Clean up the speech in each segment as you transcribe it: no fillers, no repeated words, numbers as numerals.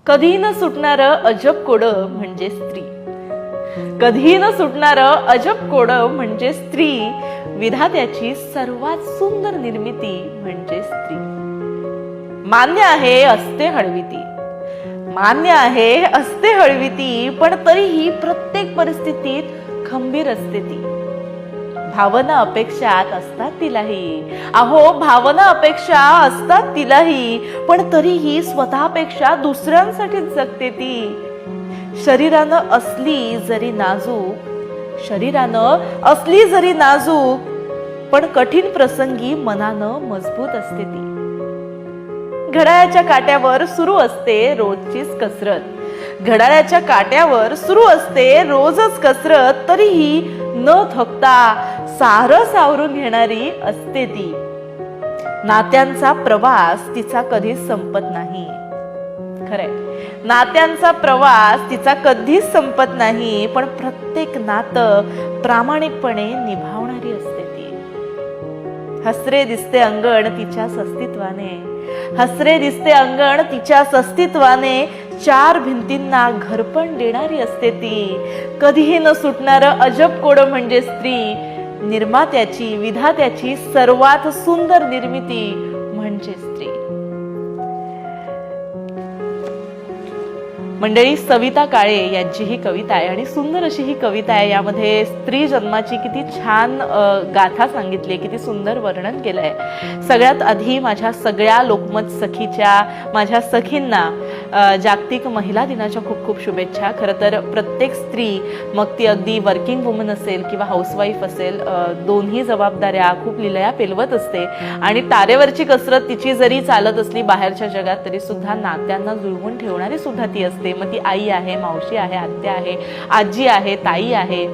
कधी न सुटणारं अजब कोडं म्हणजे स्त्री. कधी न सुटणारं अजब कोडं म्हणजे स्त्री. विधात्याची सर्वात सुंदर निर्मिती म्हणजे स्त्री. मान्य आहे असते हळवीती, मान्य आहे असते हळवीती, पण तरीही प्रत्येक परिस्थितीत खंबीर असते ती. भावना अपेक्षात असतात तिलाही, अहो भावना अपेक्षा असतात तिलाही, पण तरीही स्वतःपेक्षा दुसऱ्यांसाठी जगते ती. शरीरानं असली जरी नाजूक, शरीरानं असली जरी नाजूक, पण कठीण प्रसंगी मनानं मजबूत असते ती. घड्याळाच्या काट्यावर सुरू असते रोजचीच कसरत, घड्याळाच्या काट्यावर सुरू असते रोजच कसरत, तरीही न थकता सारं सावरून घेणारी असते ती. नात्यांचा प्रवास तिचा कधीच संपत नाही. खरंय, नात्यांचा प्रवास तिचा कधीच संपत नाही, पण प्रत्येक नातं प्रामाणिकपणे निभावणारी असते ती. हसरे दिसते अंगण तिच्याच अस्तित्वाने, हसरे दिसते अंगण तिच्याच अस्तित्वाने, चार भिंतींना घरपण देणारी असते ती. कधीही न सुटणारं अजब कोडं म्हणजे स्त्री. निर्मात्याची, विधात्याची सर्वात सुंदर निर्मिती म्हणजे स्त्री. मंडळी, सविता काळे यांची ही कविता आहे आणि सुंदर अशी ही कविता आहे. यामध्ये स्त्री जन्माची किती छान गाथा सांगितली, किती सुंदर वर्णन केलंय. सगळ्यात आधी माझ्या सगळ्या लोकमत सखीच्या, माझ्या सखींना जागतिक महिला दिनाच्या खूप खूप शुभेच्छा. खरं तर प्रत्येक स्त्री, मग ती अगदी वर्किंग वुमन असेल किंवा हाऊसवाईफ असेल, दोन्ही जबाबदाऱ्या खूप लिलया पेलवत असते आणि तारेवरची कसरत तिची जरी चालत असली बाहेरच्या जगात, तरी सुद्धा नात्यांना जुळवून ठेवणारी सुद्धा ती असते. मग ती आई आहे, मावशी आहे, आत्या आहे, आजी आहे, ताई आहे,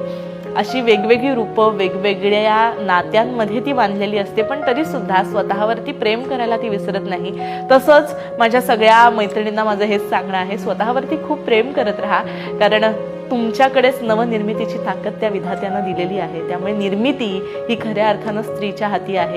अशी वेगवेगळी रूपं वेगवेगळ्या नात्यांमध्ये ती बांधलेली असते, पण तरी सुद्धा स्वतःवरती प्रेम करायला ती विसरत नाही. तसंच माझ्या सगळ्या मैत्रिणींना माझं हेच सांगणं आहे, स्वतःवरती खूप प्रेम करत राहा, कारण तुमच्याकडेच नवनिर्मितीची ताकद त्या विधात्यानं दिलेली आहे. त्यामुळे निर्मिती ही खऱ्या अर्थानं स्त्रीच्या हाती आहे.